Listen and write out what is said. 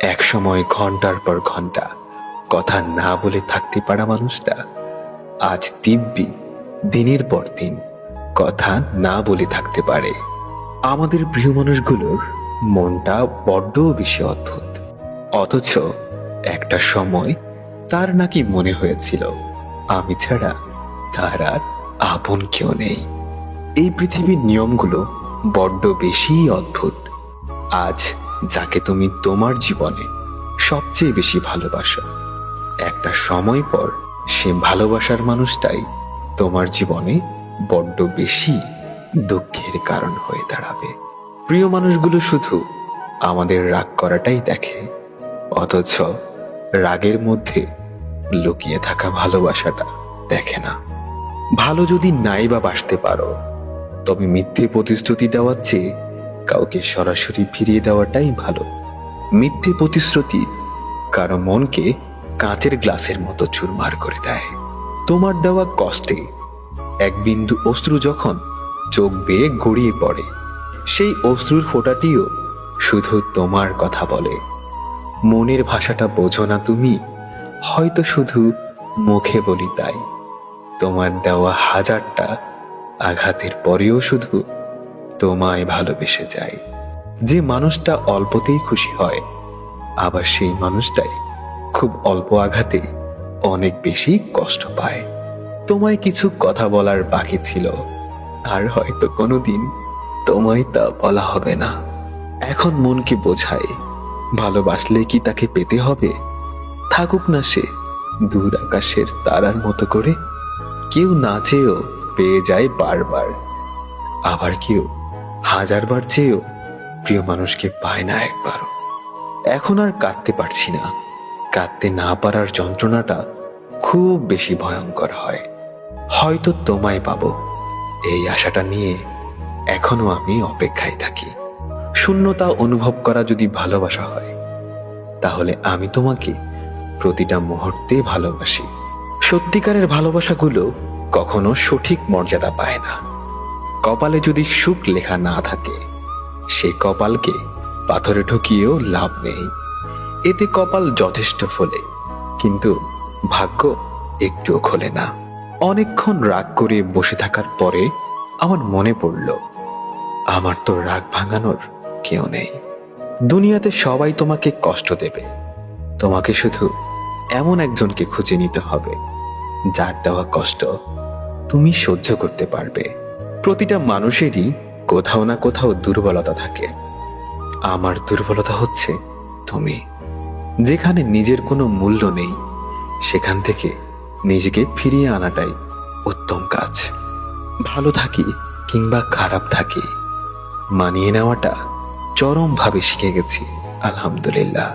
এক সময় ঘন্টার পর ঘন্টা কথা না বলে থাকতে পারা মানুষটা আজ দিব্যি দিনের পর দিন কথা না বলে থাকতে পারে। আমাদের প্রিয় মানুষগুলোর মনটা বড্ড বেশি অদ্ভুত, অথচ একটা সময় তার নাকি মনে হয়েছিল আমি ছাড়া তার আর আপন কেউ নেই। এই পৃথিবীর নিয়মগুলো বড্ড বেশি অদ্ভুত। আজ যাকে তুমি তোমার জীবনে সবচেয়ে বেশি ভালোবাসো, একটা সময় পর সে ভালোবাসার মানুষটাই তোমার জীবনে বড্ড বেশি দুঃখের কারণ হয়ে দাঁড়াবে। প্রিয় মানুষগুলো শুধু আমাদের রাগ করাটাই দেখে, অথচ রাগের মধ্যে লুকিয়ে থাকা ভালোবাসাটা দেখে না। ভালো যদি নাই বা বাসতে পারো, তবে মিথ্যে প্রতিশ্রুতি দেওয়ার চেয়ে কাউকে সরাসরি ফিরিয়ে দেওয়াটাই ভালো। মিথ্যে প্রতিশ্রুতি কারো মনকে কাঁচের গ্লাসের মতো চুরমার করে দেয়। তোমার দেওয়া কষ্টে এক বিন্দু অশ্রু যখন চোখ বেয়ে গড়িয়ে পড়ে, সেই অশ্রুর ফোঁটাটিও শুধু তোমার কথা বলে। মনের ভাষাটা বোঝো না তুমি, হয়তো শুধু মুখে বলি তাই। তোমার দেওয়া হাজারটা আঘাতের পরেও শুধু তোমায় ভালোবেসে যায়। যে মানুষটা অল্পতেই খুশি হয়, আবার সেই মানুষটাই খুব অল্প আঘাতে অনেক বেশি কষ্ট পায়। তোমায় কিছু কথা বলার বাকি ছিল, আর হয়তো কোনোদিন তোমায় তা বলা হবে না। এখন মনকে বোঝায়, ভালোবাসলে কি তাকে পেতে হবে? থাকুক না সে দূর আকাশের তারার মতো করে। কেউ না চেয়েও পেয়ে যায় বারবার, আবার কেউ হাজারবার চেয়েও প্রিয় মানুষকে পায় না একবারও। এখন আর কাঁদতে পারছি না। কাঁদতে না পারার যন্ত্রণাটা খুব বেশি ভয়ঙ্কর হয়। হয়তো তোমায় পাবো, এই আশাটা নিয়ে এখনো আমি অপেক্ষায় থাকি। শূন্যতা অনুভব করা যদি ভালোবাসা হয়, তাহলে আমি তোমাকে প্রতিটা মুহূর্তে ভালোবাসি। সত্যিকারের ভালোবাসাগুলো কখনো সঠিক মর্যাদা পায় না। কপালে যদি সুখ লেখা না থাকে, সেই কপালকে পাথরে ঢুকিয়েও লাভ নেই। এতে কপাল যথেষ্ট ফোলে, কিন্তু ভাগ্য একটুও খোলে না। অনেকক্ষণ রাগ করে বসে থাকার পরে আমার মনে পড়ল, আমার তো রাগ ভাঙানোর কেউ নেই। দুনিয়াতে সবাই তোমাকে কষ্ট দেবে, তোমাকে শুধু এমন একজনকে খুঁজে নিতে হবে যার দেওয়া কষ্ট তুমি সহ্য করতে পারবে। প্রতিটা মানুষেরই কোথাও না কোথাও দুর্বলতা থাকে। আমার দুর্বলতা হচ্ছে তুমি। যেখানে নিজের কোনো মূল্য নেই, সেখান থেকে নিজেকে ফিরিয়ে আনাটাই উত্তম কাজ। ভালো থাকি কিংবা খারাপ থাকি, মানিয়ে নেওয়াটা চরমভাবে শিখে গেছি, আলহামদুলিল্লাহ।